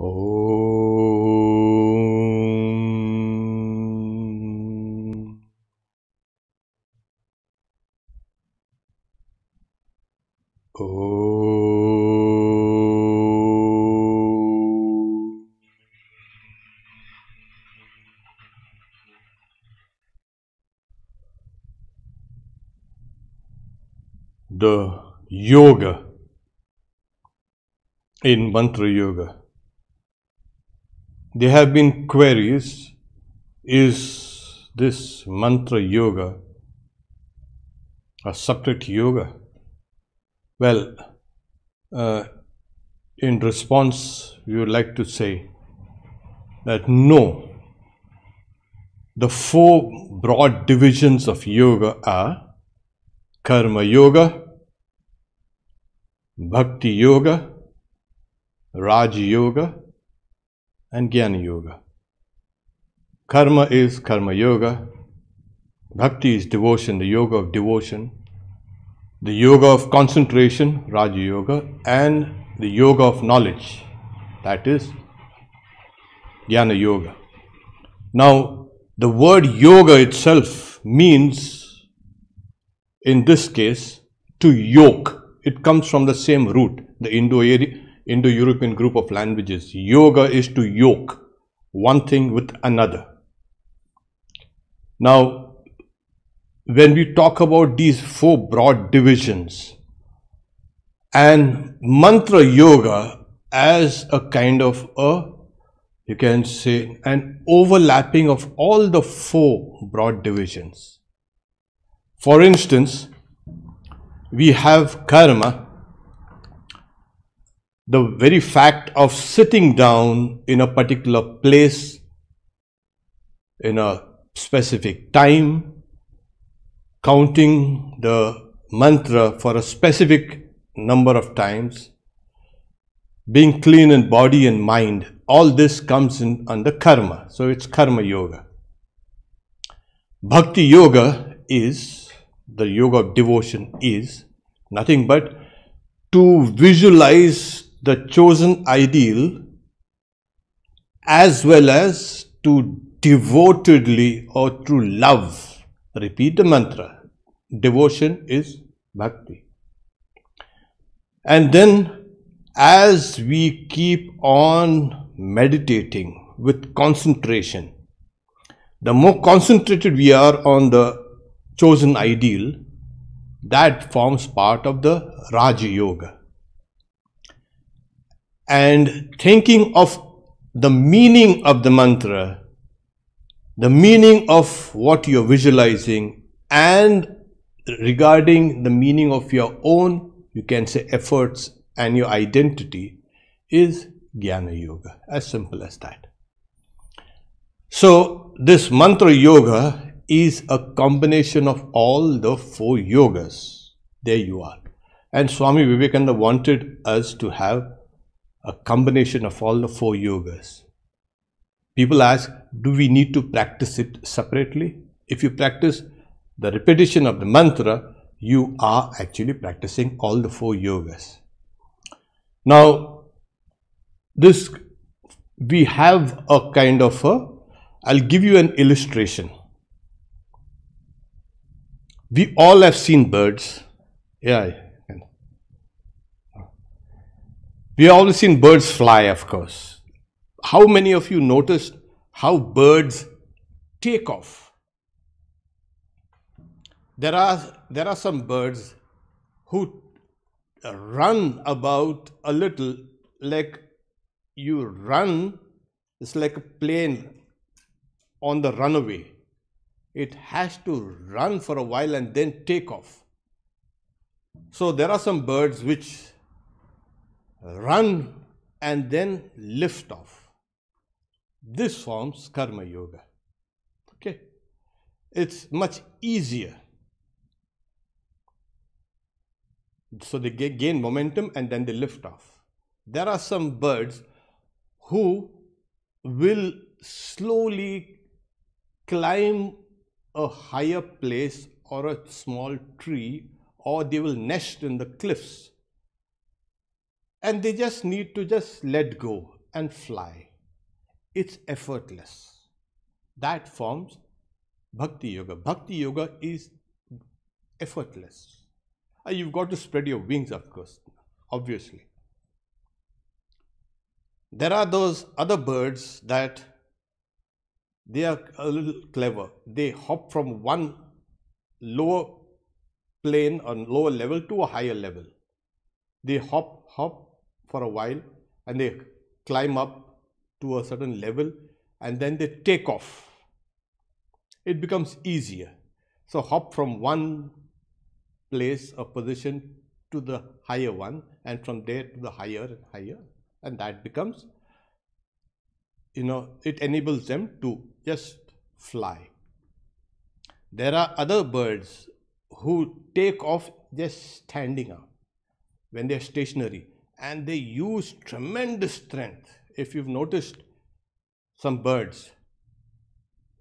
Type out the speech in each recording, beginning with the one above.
Om. Om. The yoga in mantra yoga. There have been queries, is this mantra yoga a separate yoga? Well, in response, we would like to say that no, the four broad divisions of yoga are karma yoga, bhakti yoga, Raj Yoga and Jnana Yoga. Karma is Karma Yoga, Bhakti is devotion, the yoga of devotion, the yoga of concentration, Raj Yoga, and the yoga of knowledge, that is Jnana Yoga. Now, the word yoga itself means, in this case, to yoke. It comes from the same root, the Indo-European group of languages. Yoga is to yoke one thing with another. Now, when we talk about these four broad divisions and mantra yoga as a kind of you can say, an overlapping of all the four broad divisions. For instance, we have karma. The very fact of sitting down in a particular place, in a specific time, counting the mantra for a specific number of times, being clean in body and mind, all this comes in under karma. So it's karma yoga. Bhakti yoga is, the yoga of devotion is nothing but to visualize the chosen ideal as well as to devotedly or through love repeat the mantra. Devotion is bhakti. And then as we keep on meditating with concentration, the more concentrated we are on the chosen ideal, that forms part of the Raja Yoga. And thinking of the meaning of the mantra, the meaning of what you're visualizing, and regarding the meaning of your own, you can say, efforts and your identity, is Jnana Yoga. As simple as that. So this mantra yoga is a combination of all the four yogas. There you are. And Swami Vivekananda wanted us to have a combination of all the four yogas. People ask, do we need to practice it separately? If you practice the repetition of the mantra, you are actually practicing all the four yogas. Now, this, we have a kind of I'll give you an illustration. We all have seen birds. Yeah. We have all seen birds fly, of course. How many of you noticed how birds take off? There are some birds who run about a little, like you run, it's like a plane on the runaway. It has to run for a while and then take off. So there are some birds which run and then lift off. This forms karma yoga. Okay, it's much easier. So they gain momentum and then they lift off. There are some birds who will slowly climb a higher place or a small tree, or they will nest in the cliffs. And they just need to just let go. and fly. It's effortless. That forms Bhakti Yoga. Bhakti Yoga is effortless. You've got to spread your wings, of course, obviously. There are those other birds that they are a little clever. They hop from one lower plane or lower level to a higher level. They hop for a while and they climb up to a certain level and then they take off. It becomes easier. So hop from one place or position to the higher one, and from there to the higher and higher, and that becomes, it enables them to just fly. There are other birds who take off just standing up when they are stationary, and they use tremendous strength. If you've noticed some birds,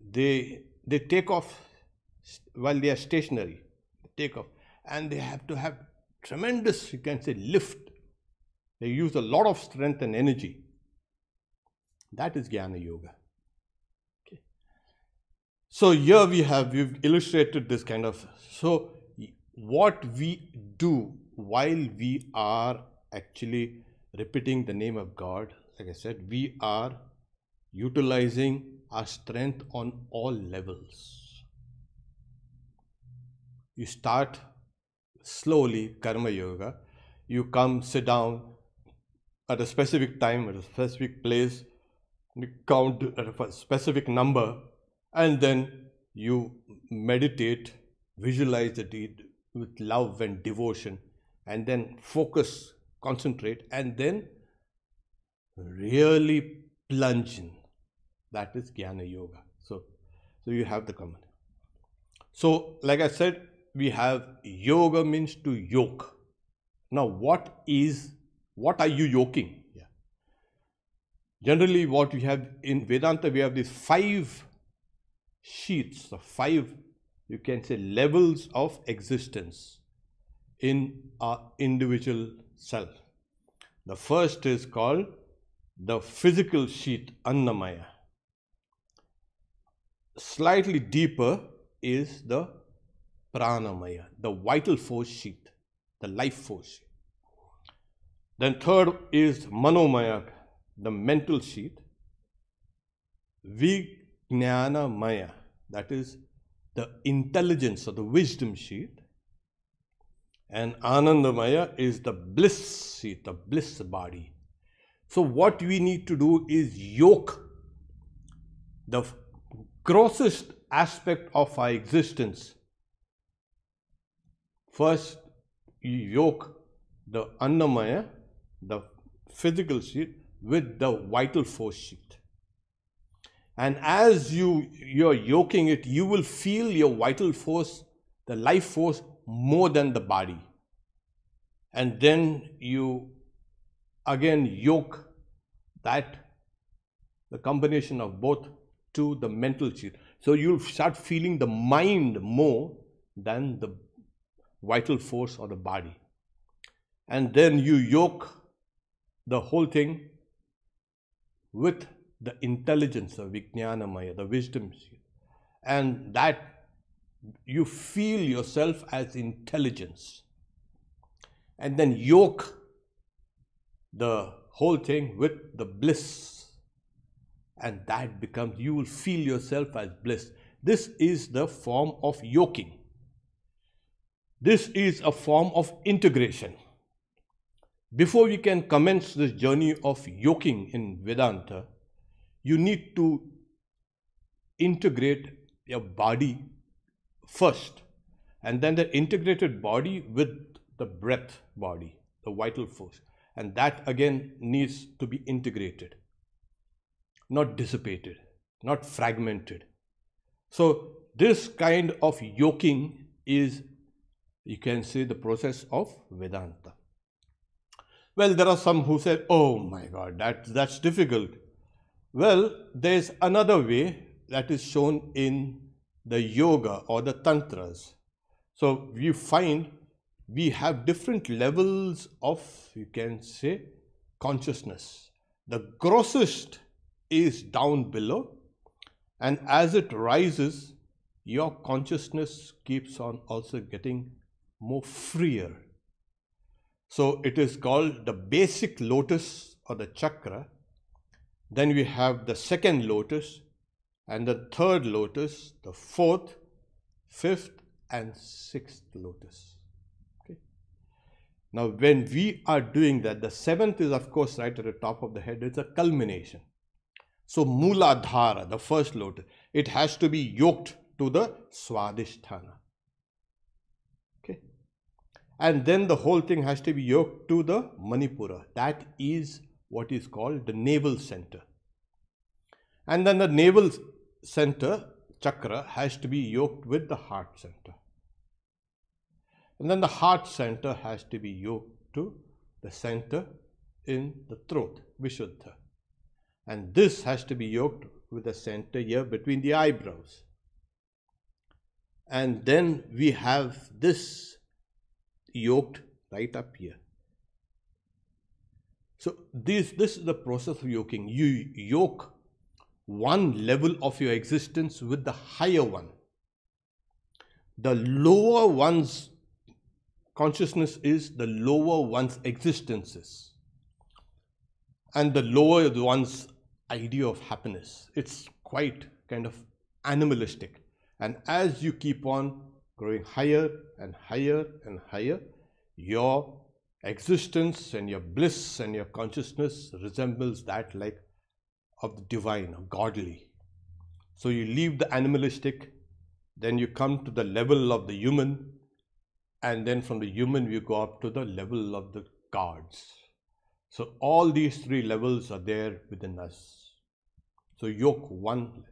they take off while they are stationary. They take off, and they have to have tremendous, you can say, lift. They use a lot of strength and energy. That is Jnana Yoga. Okay. So here we've illustrated this kind of. So what we do while we are actually repeating the name of God, like I said, we are utilizing our strength on all levels. You start slowly, Karma Yoga. You come, sit down at a specific time, at a specific place, you count at a specific number, and then you meditate, visualize the deed with love and devotion, and then focus, concentrate, and then really plunge in. That is Jnana Yoga. So you have the common. So like I said, we have yoga means to yoke. Now what are you yoking? Yeah. Generally what we have in Vedanta, we have these 5 sheets, the 5, you can say, levels of existence in our individual self. The first is called the physical sheet, Annamaya. Slightly deeper is the Pranamaya, the vital force sheet, the life force sheet. Then third is Manomaya, the mental sheet. Vijnanamaya, that is the intelligence or the wisdom sheet. And Anandamaya is the bliss sheet, the bliss body. So what we need to do is yoke the grossest aspect of our existence. First, you yoke the Annamaya, the physical sheet, with the vital force sheet. And as you're yoking it, you will feel your vital force, the life force, more than the body. And then you again yoke that, the combination of both, to the mental sheet. So you'll start feeling the mind more than the vital force or the body. And then you yoke the whole thing with the intelligence of Vijnanamaya, the wisdom sheet. And that you feel yourself as intelligence. And then yoke the whole thing with the bliss. And that becomes, you will feel yourself as bliss. This is the form of yoking. This is a form of integration. Before we can commence this journey of yoking in Vedanta, you need to integrate your body first, and then the integrated body with the breath body, the vital force. And that again needs to be integrated, not dissipated, not fragmented. So this kind of yoking is, you can say, the process of Vedanta. Well, there are some who said, oh my God, that's difficult. Well, there's another way that is shown in the yoga or the tantras. So you find we have different levels of, you can say, consciousness. the grossest is down below, and as it rises, your consciousness keeps on also getting more freer. So it is called the basic lotus or the chakra. Then we have the second lotus and the third lotus, the fourth, fifth and sixth lotus. Okay. Now when we are doing that, the seventh is of course right at the top of the head. It's a culmination. So Mooladhara, the first lotus, it has to be yoked to the Swadhisthana. Okay. And then the whole thing has to be yoked to the Manipura. That is what is called the navel center. And then the navel center chakra has to be yoked with the heart center. And then the heart center has to be yoked to the center in the throat, Vishuddha. And this has to be yoked with the center here between the eyebrows. And then we have this yoked right up here. So this is the process of yoking. You yoke one level of your existence with the higher one. The lower one's consciousness is the lower one's existences, and the lower one's idea of happiness. It's quite kind of animalistic. And as you keep on growing higher and higher and higher, your existence and your bliss and your consciousness resembles that like of the divine or godly. So you leave the animalistic, then you come to the level of the human, and then from the human you go up to the level of the gods. So all these three levels are there within us. So yoke one.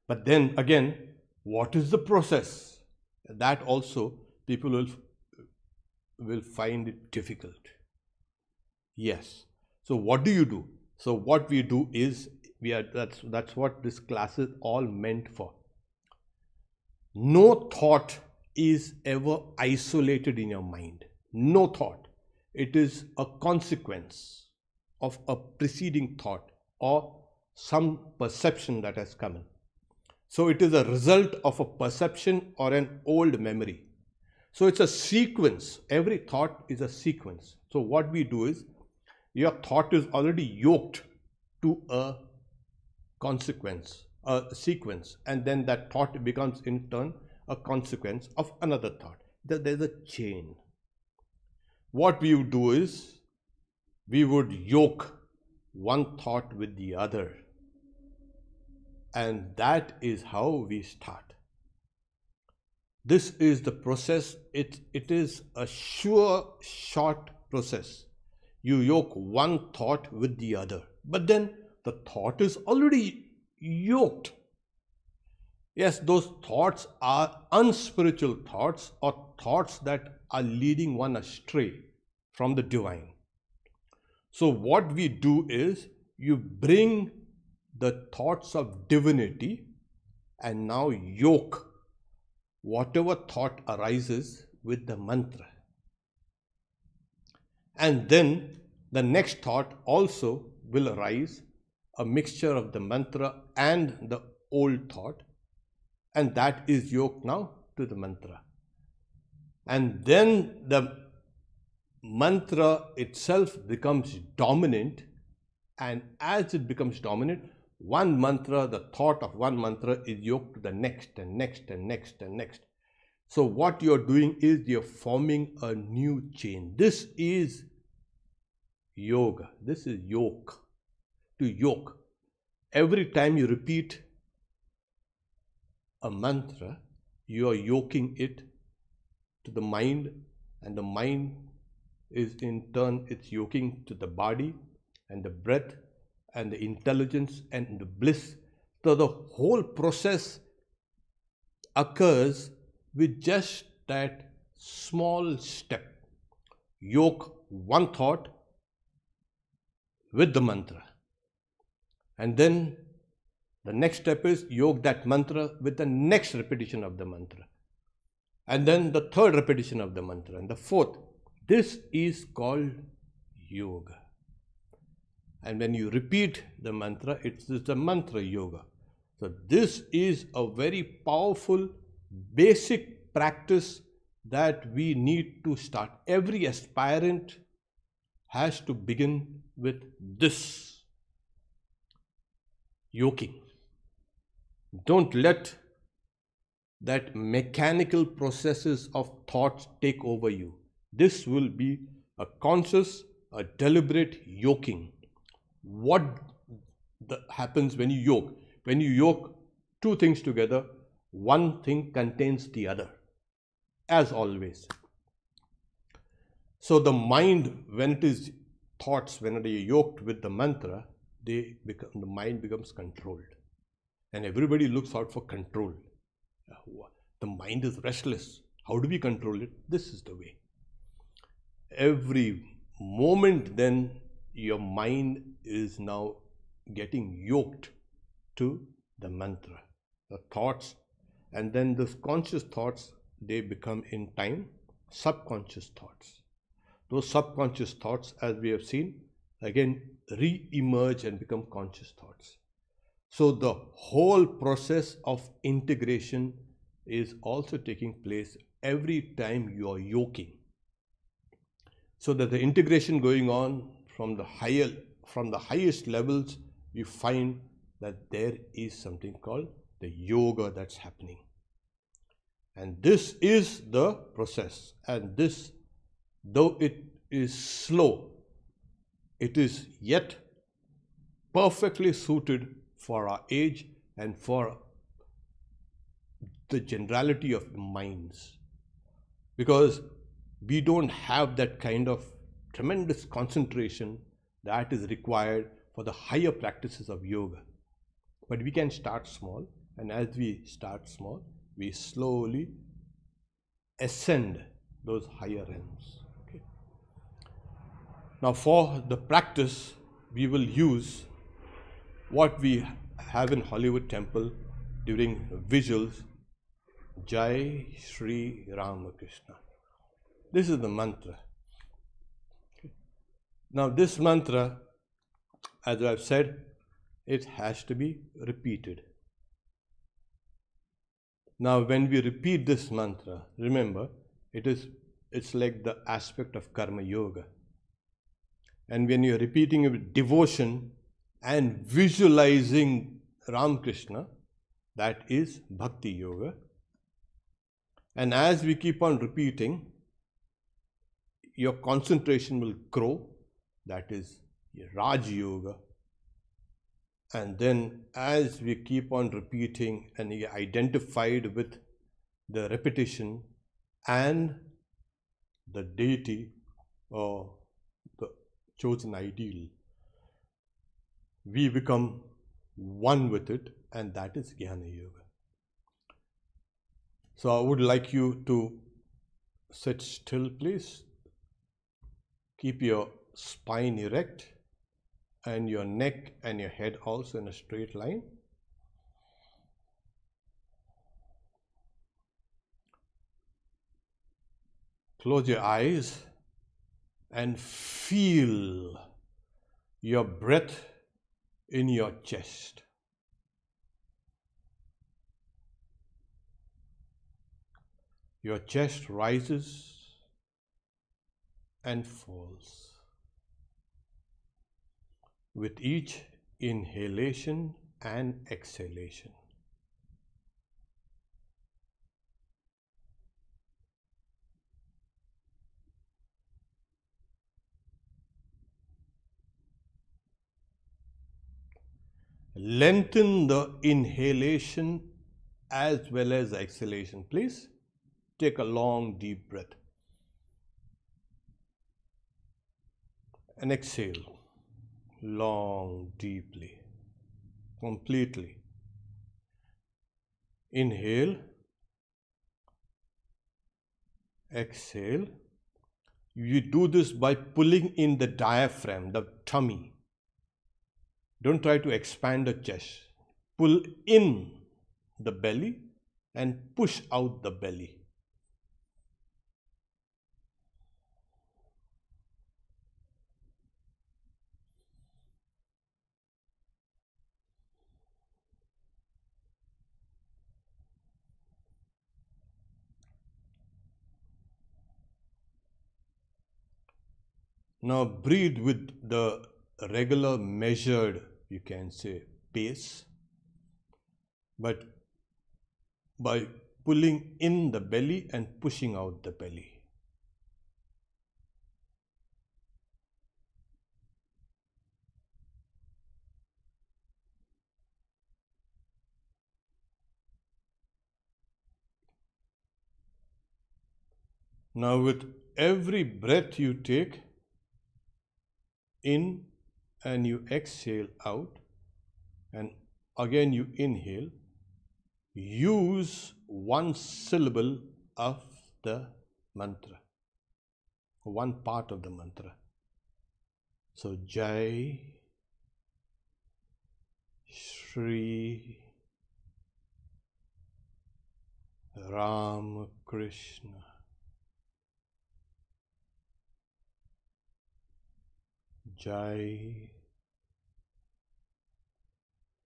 But then again, what is the process? That also people will find it difficult. Yes. So what do you do? So what we do is that's what this class is all meant for. No thought is ever isolated in your mind. No thought. It is a consequence of a preceding thought or some perception that has come in. So it is a result of a perception or an old memory. So it's a sequence. Every thought is a sequence. So what we do is, your thought is already yoked to a consequence, a sequence, and then that thought becomes in turn a consequence of another thought. There's a chain. What we would do is, we would yoke one thought with the other, and that is how we start. This is the process. It is a sure, short process. You yoke one thought with the other, but then the thought is already yoked. Yes, those thoughts are unspiritual thoughts or thoughts that are leading one astray from the divine. So what we do is, you bring the thoughts of divinity and now yoke whatever thought arises with the mantra. And then the next thought also will arise, a mixture of the mantra and the old thought, and that is yoked now to the mantra. And then the mantra itself becomes dominant, and as it becomes dominant, one mantra, the thought of one mantra is yoked to the next and next and next and next. So what you're doing is, you're forming a new chain. This is yoga. This is yoke. To yoke. Every time you repeat a mantra, you are yoking it to the mind, and the mind is in turn, it's yoking to the body and the breath and the intelligence and the bliss. So the whole process occurs with just that small step. Yoke one thought with the mantra. And then the next step is yoke that mantra with the next repetition of the mantra. And then the third repetition of the mantra, and the fourth. This is called yoga. And when you repeat the mantra, it's the mantra yoga. So this is a very powerful basic practice that we need to start. Every aspirant has to begin with this yoking. Don't let that mechanical processes of thoughts take over you. This will be a conscious, a deliberate yoking. What happens when you yoke? When you yoke two things together, one thing contains the other, as always. So the mind, when it is thoughts, when they are yoked with the mantra, the mind becomes controlled. And everybody looks out for control. The mind is restless. How do we control it? This is the way. Every moment then your mind is now getting yoked to the mantra, the thoughts, and then those conscious thoughts, they become in time subconscious thoughts. Those subconscious thoughts, as we have seen, again re-emerge and become conscious thoughts. So the whole process of integration is also taking place every time you are yoking. So that the integration going on from the highest levels, you find that there is something called the yoga that's happening. And this is the process. And this, though it is slow, it is yet perfectly suited for our age and for the generality of the minds. Because we don't have that kind of tremendous concentration that is required for the higher practices of yoga. But we can start small, and as we start small, we slowly ascend those higher realms. Okay. Now for the practice, we will use what we have in Hollywood Temple during visuals, Jai Shri Ramakrishna. This is the mantra. Okay. Now this mantra, as I've said, it has to be repeated. Now when we repeat this mantra, remember, it's like the aspect of karma yoga. And when you're repeating it with devotion and visualizing Ramakrishna, that is bhakti yoga. And as we keep on repeating, your concentration will grow, that is Raj Yoga. And then as we keep on repeating and you're identified with the repetition and the deity or the chosen ideal, we become one with it, and that is Jnana Yoga. So I would like you to sit still, please. Keep your spine erect and your neck and your head also in a straight line. Close your eyes and feel your breath in your chest. Your chest rises and falls with each inhalation and exhalation. Lengthen the inhalation as well as the exhalation. Please take a long deep breath and exhale long, deeply, completely. Inhale, exhale. You do this by pulling in the diaphragm, the tummy. Don't try to expand the chest. Pull in the belly and push out the belly. Now breathe with the regular measured, you can say, pace, but by pulling in the belly and pushing out the belly. Now with every breath you take in and you exhale out, and again you inhale, use one syllable of the mantra, one part of the mantra. So Jai Shri Ram Krishna. Jai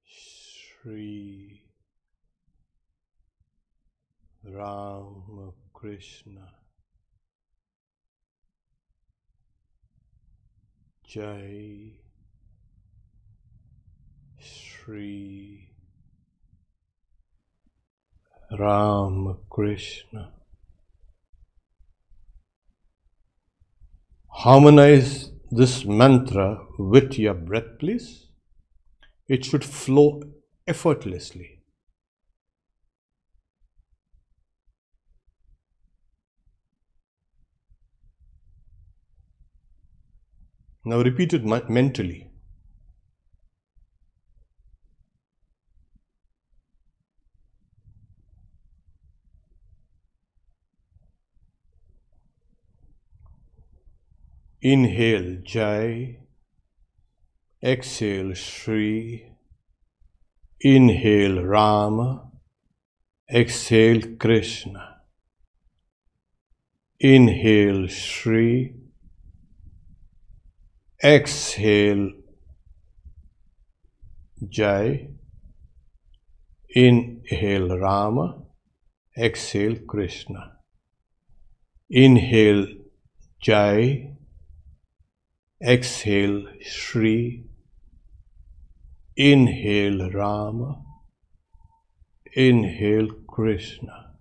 Shri Ram Krishna. Jai Shri Ram Krishna. Harmonize this mantra with your breath, please. It should flow effortlessly. Now repeat it mentally. Inhale Jai, exhale Shri, inhale Rama, exhale Krishna. Inhale Shri, exhale Jai, inhale Rama, exhale Krishna. Inhale Jai, exhale Shri, inhale Rama, inhale Krishna.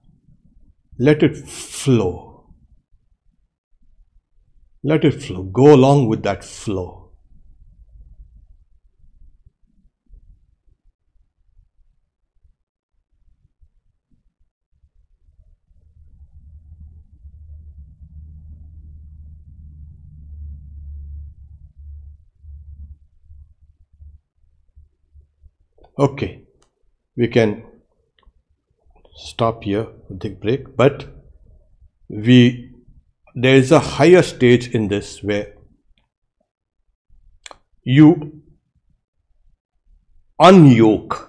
Let it flow. Let it flow. Go along with that flow. Okay, we can stop here, take break, but there is a higher stage in this where you unyoke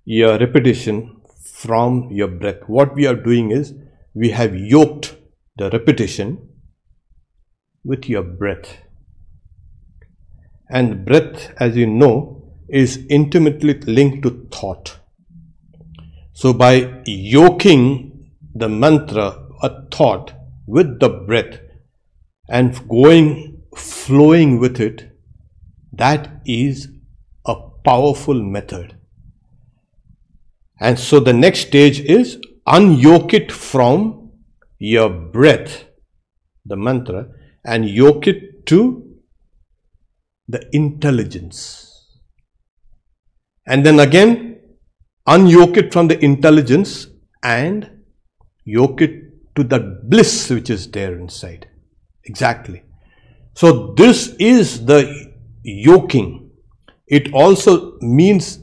your repetition from your breath. What we are doing is we have yoked the repetition with your breath. And breath, as you know, is intimately linked to thought. So by yoking the mantra, a thought, with the breath and flowing with it, that is a powerful method. And so the next stage is unyoke it from your breath, the mantra, and yoke it to the intelligence. And then again, unyoke it from the intelligence and yoke it to the bliss which is there inside. Exactly. So this is the yoking. It also means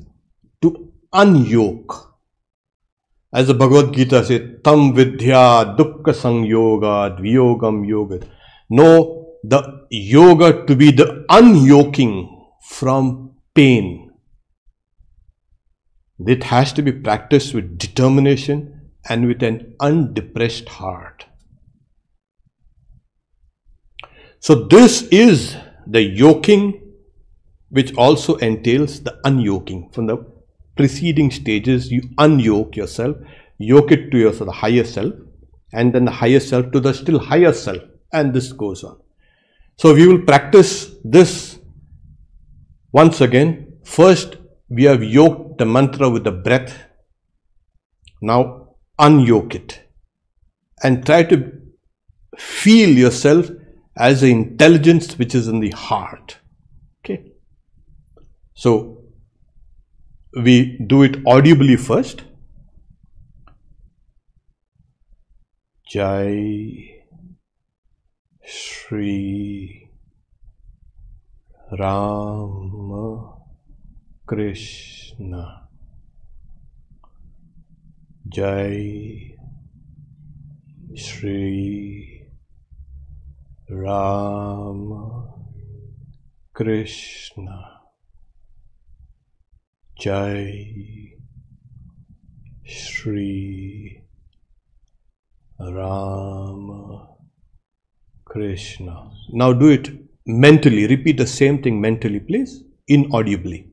to unyoke. As the Bhagavad Gita says, Tam vidya dukkha sanyoga dviyogam yoga. Know the yoga to be the unyoking from pain. It has to be practiced with determination and with an undepressed heart. So this is the yoking, which also entails the unyoking. From the preceding stages, you unyoke yourself, yoke it to yourself, the higher self, and then the higher self to the still higher self, and this goes on. So we will practice this once again. First, we have yoked the mantra with the breath. Now unyoke it and try to feel yourself as the intelligence which is in the heart. Okay. So we do it audibly first. Jai Shri Rama Krishna. Jai Shri Rama Krishna. Jai Shri Rama Krishna. Now do it mentally. Repeat the same thing mentally, please, inaudibly.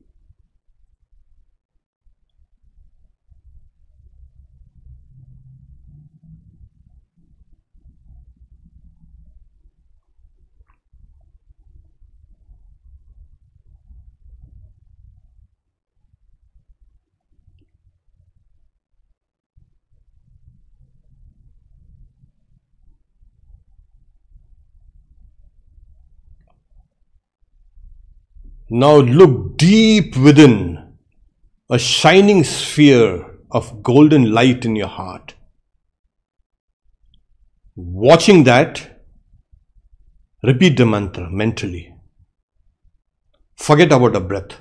Now look deep within, a shining sphere of golden light in your heart. Watching that, repeat the mantra mentally. Forget about the breath.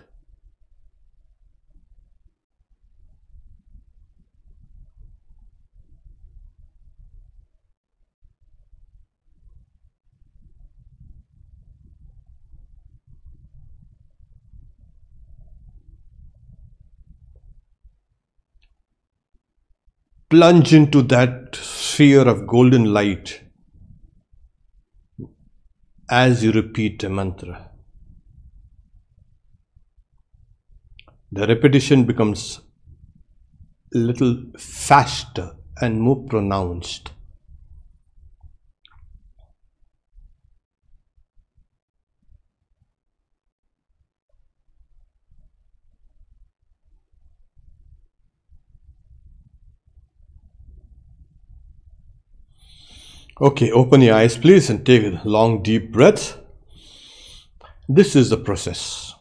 Plunge into that sphere of golden light as you repeat the mantra. The repetition becomes a little faster and more pronounced. Okay, open your eyes please and take a long deep breath. This is the process.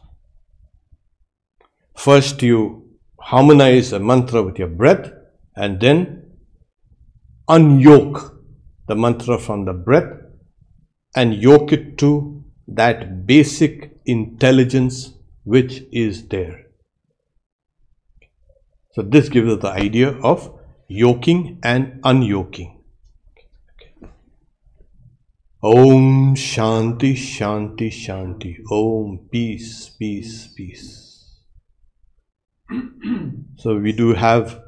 First you harmonize a mantra with your breath and then unyoke the mantra from the breath and yoke it to that basic intelligence which is there. So this gives us the idea of yoking and unyoking. Om Shanti Shanti Shanti. Om Peace Peace Peace. So we do have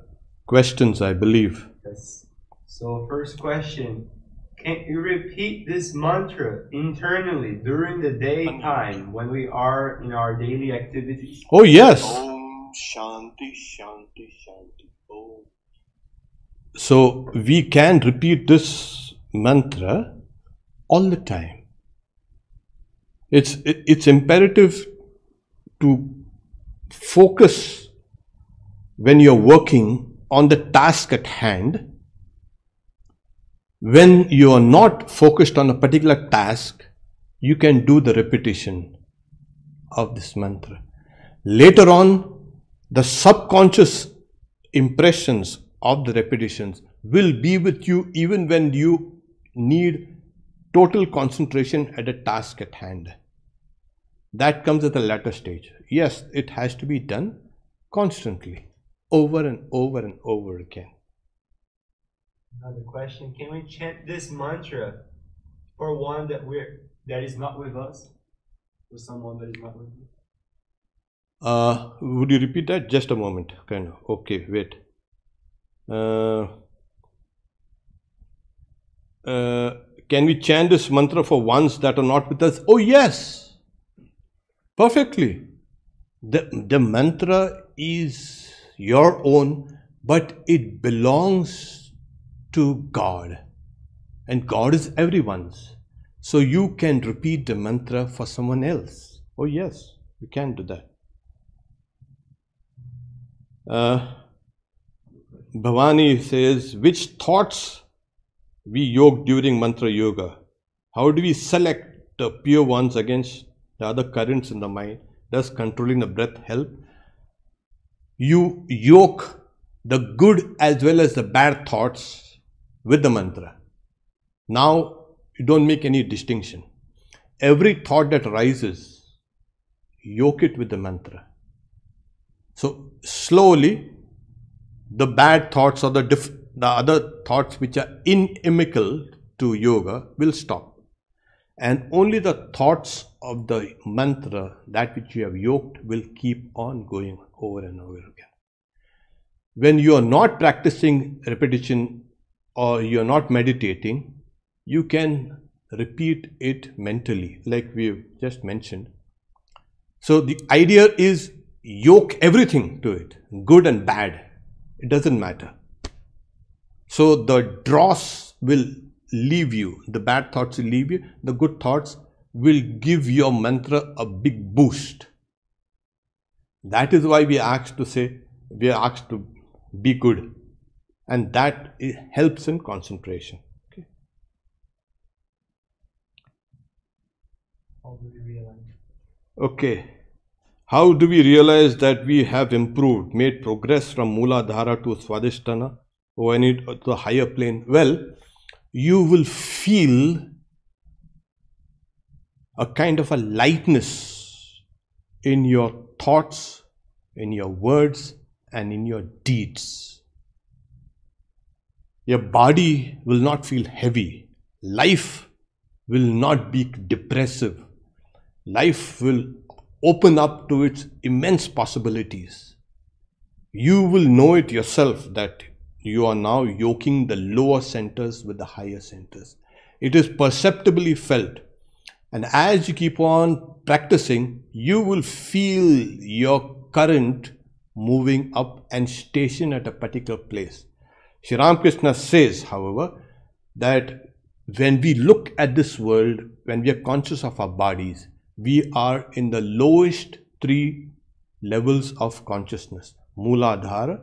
questions, I believe. Yes. So first question, can you repeat this mantra internally during the daytime when we are in our daily activities? Oh yes. Om Shanti Shanti Shanti. Om. So we can repeat this mantra all the time. It's imperative to focus when you're working on the task at hand. When you are not focused on a particular task, you can do the repetition of this mantra. Later on, the subconscious impressions of the repetitions will be with you even when you need total concentration at a task at hand. That comes at the latter stage. Yes, it has to be done constantly, over and over and over again. Another question, can we chant this mantra for one that is not with us? For someone that is not with us? Would you repeat that? Just a moment. Kind of. Okay, wait. Can we chant this mantra for ones that are not with us? Oh yes, perfectly. The mantra is your own, but it belongs to God, and God is everyone's. So you can repeat the mantra for someone else. Oh yes, you can do that. Bhavani says, which thoughts we yoke during mantra yoga? How do we select the pure ones against the other currents in the mind? Does controlling the breath help? You yoke the good as well as the bad thoughts with the mantra. Now you don't make any distinction. Every thought that rises, yoke it with the mantra. So slowly, the bad thoughts or the other thoughts which are inimical to yoga will stop. And only the thoughts of the mantra, that which you have yoked, will keep on going over and over again. When you are not practicing repetition or you are not meditating, you can repeat it mentally, like we just mentioned. So the idea is yoke everything to it, good and bad. It doesn't matter. So the dross will leave you, the bad thoughts will leave you, the good thoughts will give your mantra a big boost. That is why we are asked to be good, and that helps in concentration. Okay. How do we realize? Okay. How do we realize that we have improved, made progress from Mooladhara to Swadhisthana or any to the higher plane? Well, you will feel a kind of a lightness in your thoughts, in your words, and in your deeds. Your body will not feel heavy. Life will not be depressive. Life will open up to its immense possibilities. You will know it yourself that you are now yoking the lower centers with the higher centers. It is perceptibly felt. And as you keep on practicing, you will feel your current moving up and station at a particular place. Sri Ramakrishna says, however, that when we look at this world, when we are conscious of our bodies, we are in the lowest 3 levels of consciousness: Mooladhara,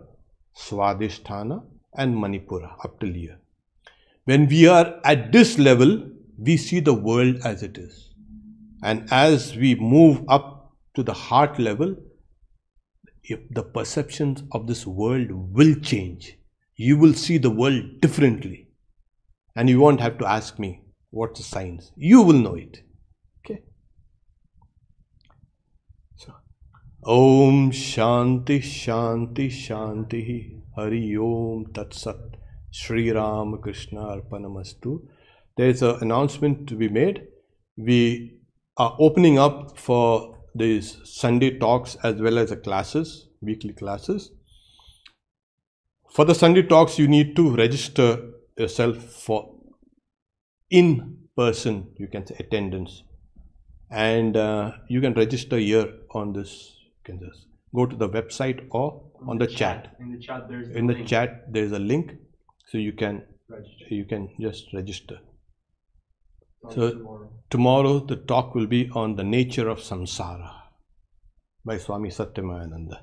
Swadhisthana, and Manipura, up till here. When we are at this level, we see the world as it is. And as we move up to the heart level, the perceptions of this world will change. You will see the world differently. And you won't have to ask me, what's the science? You will know it. Okay? So, Om Shanti Shanti Shanti Hari Om Tat Sat Shri Ram Krishna Arpanamastu. There is an announcement to be made. We are opening up for these Sunday talks as well as the classes, weekly classes. For the Sunday talks, you need to register yourself for in-person, you can say, attendance. And you can register here on this. You can just go to the website or on the chat. In the chat, there's in the link. Chat, there's a link, so you can just register. So tomorrow the talk will be on the nature of samsara by Swami Satyamayananda.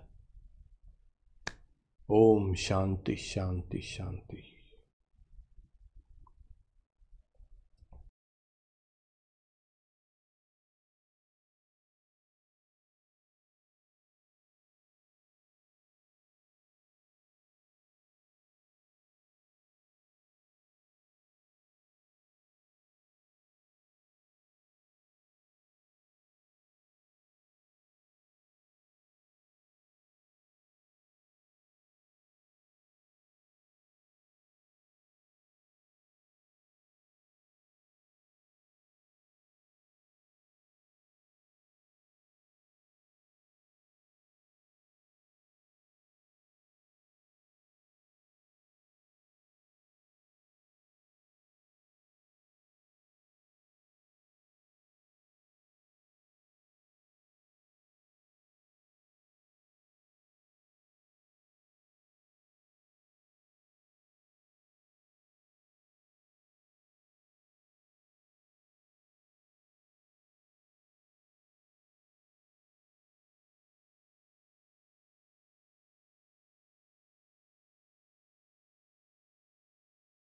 Om Shanti Shanti Shanti.